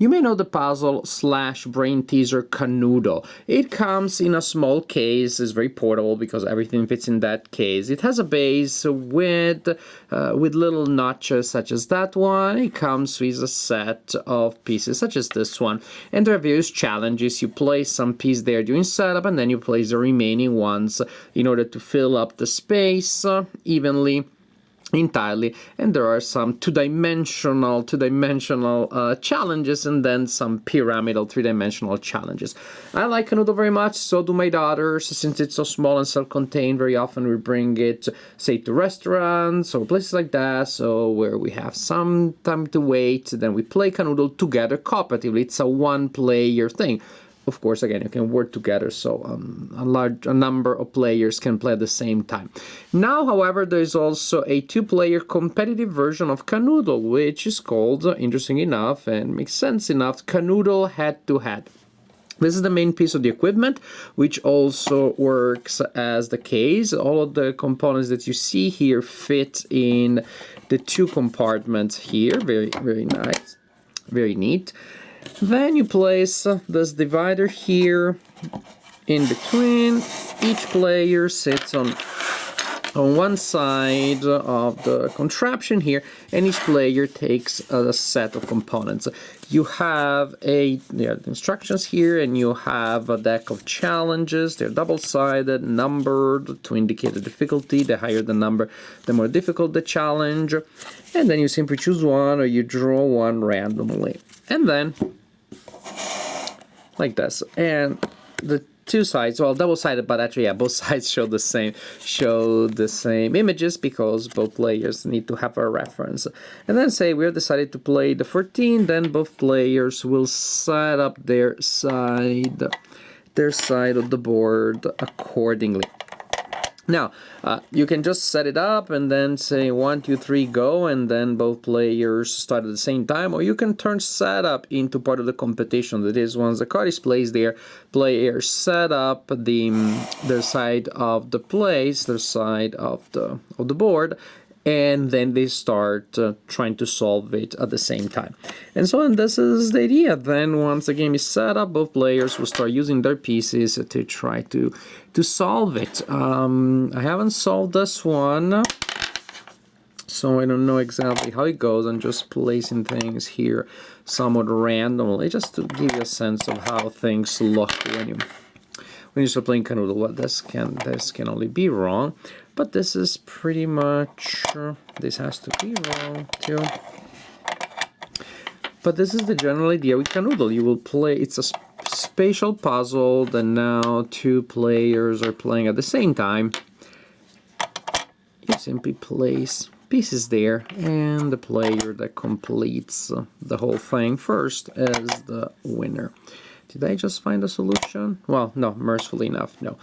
You may know the puzzle slash brain teaser Kanoodle. It comes in a small case, it's very portable because everything fits in that case. It has a base with little notches such as that one. It comes with a set of pieces such as this one. And there are various challenges. You place some piece there during setup and then you place the remaining ones in order to fill up the space evenly, entirely, and there are some two-dimensional challenges and then some pyramidal three-dimensional challenges. I like Kanoodle very much, so do my daughters. Since it's so small and self-contained, very often we bring it, say, to restaurants or places like that, so where we have some time to wait, then we play Kanoodle together cooperatively. It's a one-player thing. Of course, again, you can work together, so a number of players can play at the same time. Now, however, there is also a two-player competitive version of Kanoodle, which is called, interesting enough and makes sense enough, Kanoodle Head-to-Head. This is the main piece of the equipment, which also works as the case. All of the components that you see here fit in the two compartments here. Very, very nice. Very neat. Then you place this divider here in between. Each player sits on one side of the contraption here, and each player takes a set of components. You have the instructions here, and you have a deck of challenges. They're double-sided, numbered to indicate the difficulty. The higher the number, the more difficult the challenge. And then you simply choose one, or you draw one randomly. And then, like this. And the two sides, well, double-sided, but actually, yeah, both sides show the same images because both players need to have a reference. And then say we're decided to play the 14, then both players will set up their side of the board accordingly. Now, you can just set it up and then say 1, 2, 3, go, and then both players start at the same time, or you can turn setup into part of the competition. That is, once the card is placed there, players set up their side of the place, their side of the board, and then they start trying to solve it at the same time. And so on, this is the idea. Then once the game is set up, both players will start using their pieces to try to solve it. I haven't solved this one, so I don't know exactly how it goes. I'm just placing things here somewhat randomly, just to give you a sense of how things look when you start playing Kanoodle. Well, this can only be wrong. But this is pretty much, this has to be wrong too. But this is the general idea with Kanoodle. You will play, it's a spatial puzzle that now two players are playing at the same time. You simply place pieces there, and the player that completes the whole thing first is the winner. Did I just find a solution? Well, no, mercifully enough, no.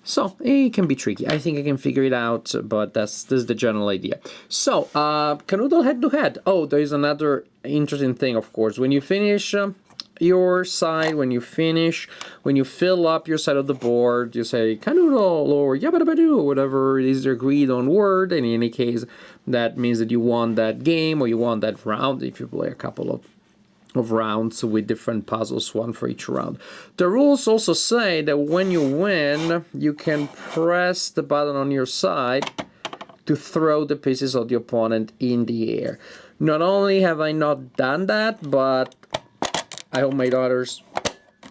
So, it can be tricky. I think I can figure it out, but this is the general idea. So, Kanoodle head-to-head. Oh, there is another interesting thing, of course. When you finish your side, when you fill up your side of the board, you say Kanoodle or yabba-dabba-doo, or whatever it is your agreed-on word. And in any case, that means that you won that game or you won that round if you play a couple of rounds with different puzzles, one for each round. The rules also say that when you win, you can press the button on your side to throw the pieces of the opponent in the air. Not only have I not done that, but I hope my daughters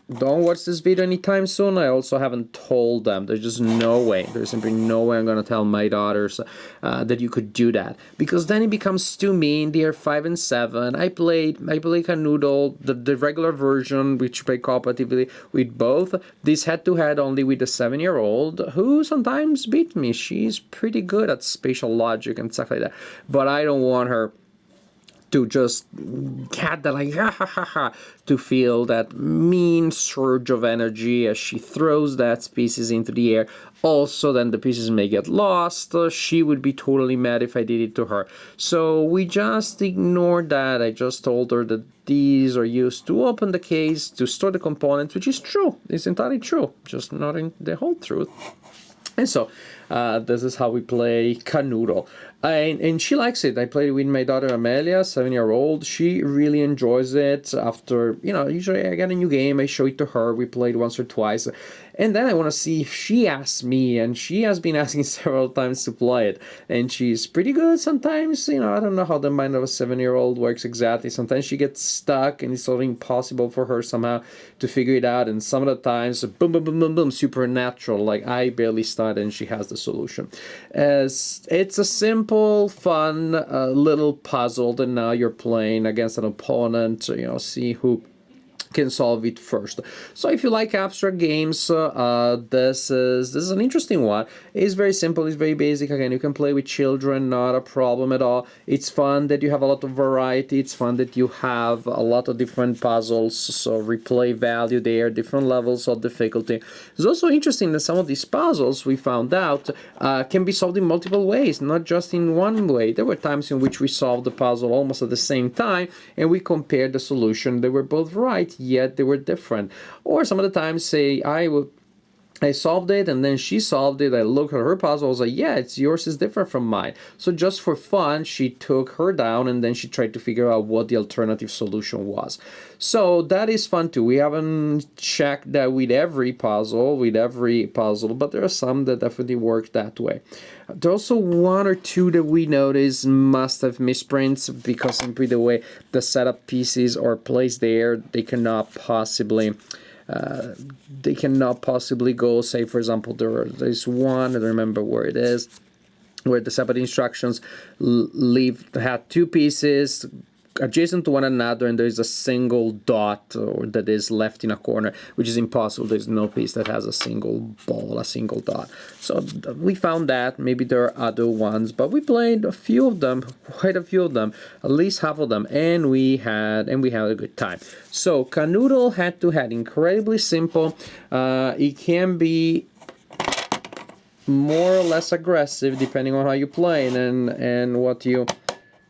don't watch this video anytime soon. I also haven't told them. There's just no way. There's simply no way I'm going to tell my daughters that you could do that. Because then it becomes too mean. They are 5 and 7. I play Kanoodle, the regular version, which play cooperatively with both. This head-to-head only with the 7-year-old, who sometimes beats me. She's pretty good at spatial logic and stuff like that. But I don't want her to just get that, like, ha ha ha ha, to feel that mean surge of energy as she throws that pieces into the air. Also, then the pieces may get lost. She would be totally mad if I did it to her. So we just ignored that. I just told her that these are used to open the case, to store the components, which is true. It's entirely true, just not in the whole truth. And so, This is how we play Kanoodle. And she likes it. I played with my daughter Amelia, 7-year-old. She really enjoys it. After, usually I get a new game, I show it to her. We played once or twice. And then I want to see if she asks me, and she has been asking several times to play it. And she's pretty good sometimes. I don't know how the mind of a 7-year-old works exactly. Sometimes she gets stuck and it's sort of impossible for her somehow to figure it out. And some of the times, boom, boom, boom, boom, boom, supernatural. Like I barely start and she has the solution. It's a simple, fun little puzzle that now you're playing against an opponent. See who can solve it first. So if you like abstract games, this is an interesting one. It's very simple, it's very basic. Again, you can play with children, not a problem at all. It's fun that you have a lot of variety. It's fun that you have a lot of different puzzles, so replay value there, different levels of difficulty. It's also interesting that some of these puzzles, we found out, can be solved in multiple ways, not just in one way. There were times in which we solved the puzzle almost at the same time and we compared the solution. They were both right, yet they were different. Or some of the times, say I solved it and then she solved it. I looked at her puzzle. I was like, yeah, it's yours is different from mine. So just for fun, she took her down and then she tried to figure out what the alternative solution was. So that is fun too. We haven't checked that with every puzzle, but there are some that definitely work that way. There's also one or two that we notice must have misprints because simply the way the setup pieces are placed there, they cannot possibly go. Say, for example, there's one, I don't remember where it is, where the separate instructions had two pieces adjacent to one another, and there's a single dot or that is left in a corner, which is impossible. There's no piece that has a single ball, a single dot. So we found that. Maybe there are other ones, but we played a few of them, quite a few of them, at least half of them, and we had a good time. So Kanoodle head-to-head, incredibly simple. It can be more or less aggressive depending on how you play and what you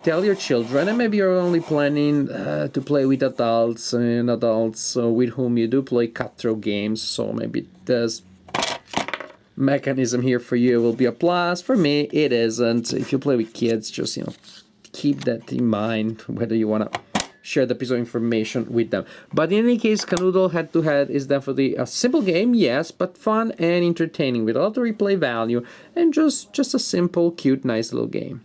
tell your children, and maybe you're only planning to play with adults with whom you do play cutthroat games, so maybe this mechanism here for you will be a plus. For me, it isn't. If you play with kids, just keep that in mind, whether you want to share the piece of information with them. But in any case, Kanoodle head-to-head is definitely a simple game, yes, but fun and entertaining with a lot of replay value and just a simple, cute, nice little game.